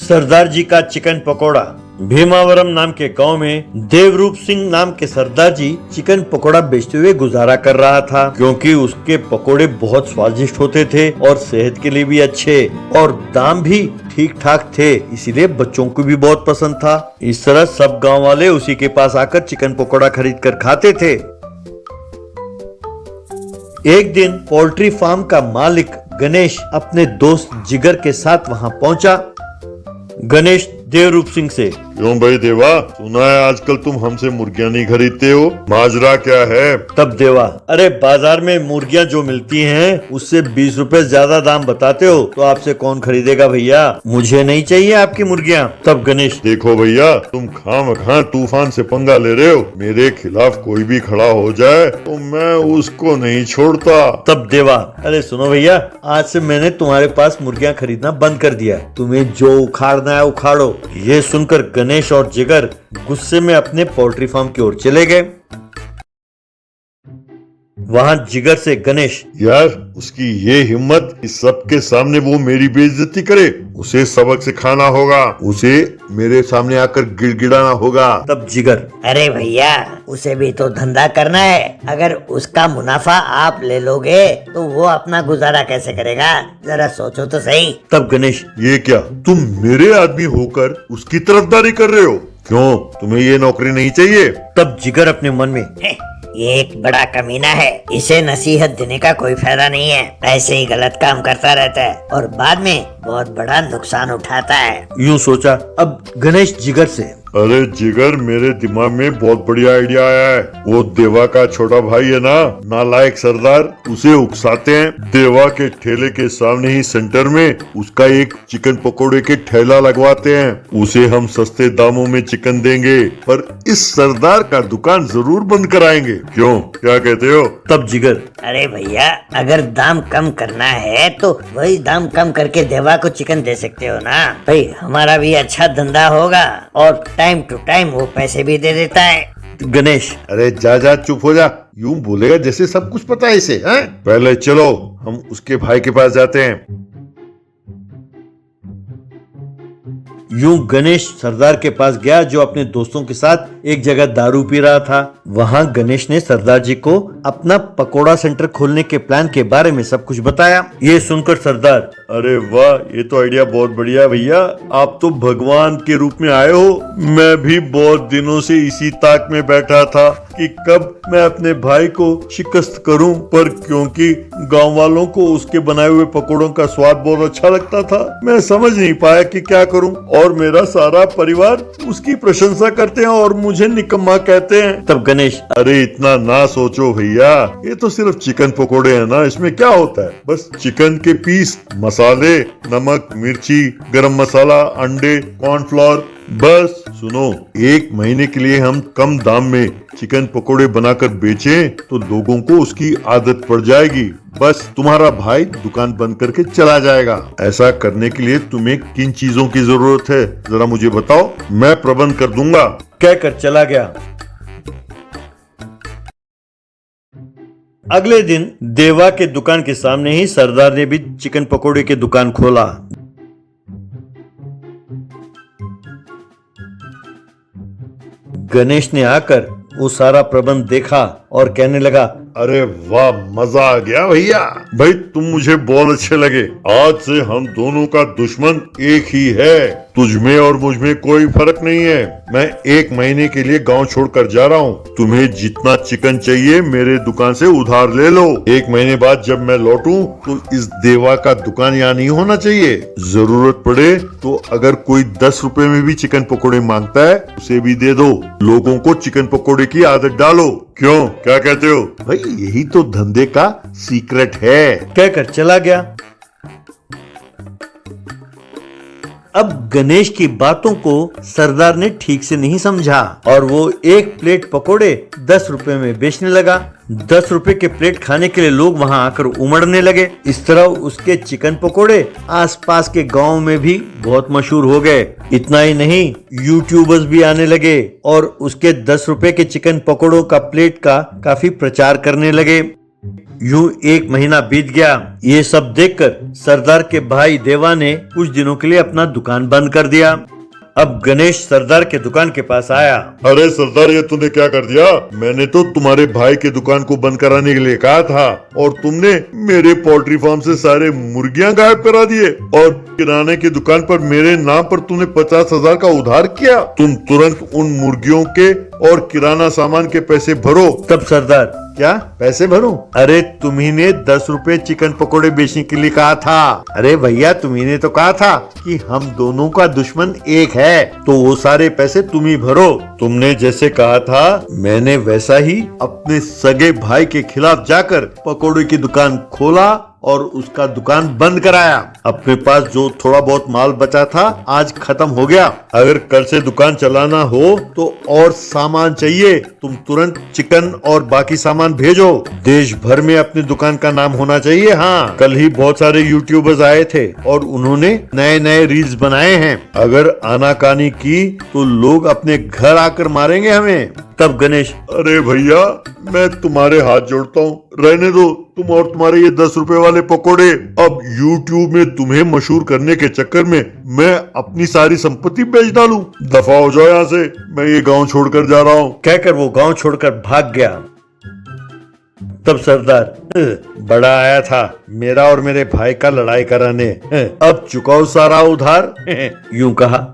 सरदार जी का चिकन पकोड़ा। भीमावरम नाम के गांव में देवरूप सिंह नाम के सरदार जी चिकन पकोड़ा बेचते हुए गुजारा कर रहा था, क्योंकि उसके पकोड़े बहुत स्वादिष्ट होते थे और सेहत के लिए भी अच्छे और दाम भी ठीक ठाक थे, इसीलिए बच्चों को भी बहुत पसंद था। इस तरह सब गांव वाले उसी के पास आकर चिकन पकोड़ा खरीद कर खाते थे। एक दिन पोल्ट्री फार्म का मालिक गणेश अपने दोस्त जिगर के साथ वहां पहुंचा। गणेश देवरूप सिंह से, क्यों भाई देवा, सुना है आजकल तुम हमसे मुर्गियां नहीं खरीदते हो, माजरा क्या है? तब देवा, अरे बाजार में मुर्गियां जो मिलती हैं उससे 20 रुपए ज्यादा दाम बताते हो, तो आपसे कौन खरीदेगा भैया, मुझे नहीं चाहिए आपकी मुर्गियां। तब गणेश, देखो भैया, तुम खामखा तूफान से पंगा ले रहे हो, मेरे खिलाफ कोई भी खड़ा हो जाए तो मैं उसको नहीं छोड़ता। तब देवा, अरे सुनो भैया, आज से मैंने तुम्हारे पास मुर्गियां खरीदना बंद कर दिया, तुम्हें जो उखाड़ना है उखाड़ो। ये सुनकर गणेश और जिगर गुस्से में अपने पोल्ट्री फार्म की ओर चले गए। वहां जिगर से गणेश, यार उसकी ये हिम्मत कि सबके सामने वो मेरी बेइज्जती करे, उसे सबक सिखाना होगा, उसे मेरे सामने आकर गिड़गिड़ाना होगा। तब जिगर, अरे भैया, उसे भी तो धंधा करना है, अगर उसका मुनाफा आप ले लोगे तो वो अपना गुजारा कैसे करेगा, जरा सोचो तो सही। तब गणेश, ये क्या तुम मेरे आदमी होकर उसकी तरफदारी कर रहे हो? क्यों, तुम्हें ये नौकरी नहीं चाहिए? तब जिगर अपने मन में, ये एक बड़ा कमीना है, इसे नसीहत देने का कोई फायदा नहीं है, ऐसे ही गलत काम करता रहता है और बाद में बहुत बड़ा नुकसान उठाता है। यूं सोचा। अब गणेश जिगर से, अरे जिगर, मेरे दिमाग में बहुत बढ़िया आइडिया आया है। वो देवा का छोटा भाई है ना, नालायक सरदार, उसे उकसाते हैं, देवा के ठेले के सामने ही सेंटर में उसका एक चिकन पकोड़े के ठेला लगवाते हैं, उसे हम सस्ते दामों में चिकन देंगे, पर इस सरदार का दुकान जरूर बंद कराएंगे। क्यों, क्या कहते हो? तब जिगर, अरे भैया, अगर दाम कम करना है तो वही दाम कम करके देवा को चिकन दे सकते हो ना भाई, हमारा भी अच्छा धंधा होगा और टाइम टू टाइम वो पैसे भी दे देता है। गणेश, अरे जा चुप हो जा, यूं बोलेगा जैसे सब कुछ पता है इसे, हैं? पहले चलो हम उसके भाई के पास जाते हैं। यूं गणेश सरदार के पास गया, जो अपने दोस्तों के साथ एक जगह दारू पी रहा था। वहां गणेश ने सरदार जी को अपना पकोड़ा सेंटर खोलने के प्लान के बारे में सब कुछ बताया। ये सुनकर सरदार, अरे वाह, ये तो आइडिया बहुत बढ़िया भैया, आप तो भगवान के रूप में आए हो। मैं भी बहुत दिनों से इसी ताक में बैठा था कि कब मैं अपने भाई को शिकस्त करूं, पर क्योंकि गांव वालों को उसके बनाए हुए पकोड़ों का स्वाद बहुत अच्छा लगता था, मैं समझ नहीं पाया कि क्या करूं, और मेरा सारा परिवार उसकी प्रशंसा करते हैं और मुझे निकम्मा कहते हैं। तब गणेश, अरे इतना ना सोचो भैया, ये तो सिर्फ चिकन पकोड़े हैं ना, इसमें क्या होता है, बस चिकन के पीस, मसाले, नमक, मिर्ची, गरम मसाला, अंडे, कॉर्नफ्लोर, बस। सुनो, 1 महीने के लिए हम कम दाम में चिकन पकोड़े बनाकर बेचें तो लोगों को उसकी आदत पड़ जाएगी, बस तुम्हारा भाई दुकान बंद करके चला जाएगा। ऐसा करने के लिए तुम्हें किन चीजों की जरूरत है, जरा मुझे बताओ, मैं प्रबंध कर दूंगा। कहकर चला गया। अगले दिन देवा के दुकान के सामने ही सरदार ने भी चिकन पकोड़े की दुकान खोला। गणेश ने आकर वो सारा प्रबंध देखा और कहने लगा, अरे वाह, मजा आ गया भैया, भाई तुम मुझे बहुत अच्छे लगे, आज से हम दोनों का दुश्मन एक ही है, तुझमें और मुझमें कोई फर्क नहीं है। मैं 1 महीने के लिए गांव छोड़कर जा रहा हूँ, तुम्हें जितना चिकन चाहिए मेरे दुकान से उधार ले लो। 1 महीने बाद जब मैं लौटूं तो इस देवा का दुकान यहाँ नहीं होना चाहिए, जरूरत पड़े तो अगर कोई 10 रुपए में भी चिकन पकोड़े मांगता है उसे भी दे दो, लोगों को चिकन पकोड़े की आदत डालो। क्यों, क्या कहते हो? भाई यही तो धंधे का सीक्रेट है। कहकर चला गया। अब गणेश की बातों को सरदार ने ठीक से नहीं समझा और वो 1 प्लेट पकोड़े 10 रुपए में बेचने लगा। 10 रुपए के प्लेट खाने के लिए लोग वहां आकर उमड़ने लगे। इस तरह उसके चिकन पकोड़े आसपास के गांव में भी बहुत मशहूर हो गए। इतना ही नहीं, यूट्यूबर्स भी आने लगे और उसके 10 रुपए के चिकन पकोड़ों का प्लेट का काफी प्रचार करने लगे। यूं 1 महीना बीत गया। ये सब देखकर सरदार के भाई देवा ने कुछ दिनों के लिए अपना दुकान बंद कर दिया। अब गणेश सरदार के दुकान के पास आया। अरे सरदार, ये तूने क्या कर दिया? मैंने तो तुम्हारे भाई के दुकान को बंद कराने के लिए कहा था और तुमने मेरे पोल्ट्री फार्म से सारे मुर्गियां गायब करा दिए और किराने की दुकान पर मेरे नाम पर तूने 50,000 का उधार किया। तुम तुरंत उन मुर्गियों के और किराना सामान के पैसे भरो। तब सरदार, क्या पैसे भरूं? अरे तुम्ही ने 10 रुपए चिकन पकोड़े बेचने के लिए कहा था। अरे भैया, तुम्ही ने तो कहा था कि हम दोनों का दुश्मन एक है, तो वो सारे पैसे तुम ही भरो। तुमने जैसे कहा था मैंने वैसा ही अपने सगे भाई के खिलाफ जाकर पकोड़े की दुकान खोला और उसका दुकान बंद कराया। अपने पास जो थोड़ा बहुत माल बचा था आज खत्म हो गया। अगर कल से दुकान चलाना हो तो और सामान चाहिए, तुम तुरंत चिकन और बाकी सामान भेजो। देश भर में अपनी दुकान का नाम होना चाहिए। हाँ, कल ही बहुत सारे यूट्यूबर्स आए थे और उन्होंने नए नए रील्स बनाए हैं। अगर आनाकानी की तो लोग अपने घर आकर मारेंगे हमें। तब गणेश, अरे भैया, मैं तुम्हारे हाथ जोड़ता हूँ, रहने दो। तुम और तुम्हारे ये 10 रुपए वाले पकोड़े। अब YouTube में तुम्हें मशहूर करने के चक्कर में मैं अपनी सारी संपत्ति बेच डालूं। दफा हो जाओ यहाँ से, मैं ये गांव छोड़कर जा रहा हूँ। कहकर वो गांव छोड़कर भाग गया। तब सरदार, बड़ा आया था मेरा और मेरे भाई का लड़ाई कराने, अब चुकाओ सारा उधार, यूं कहा।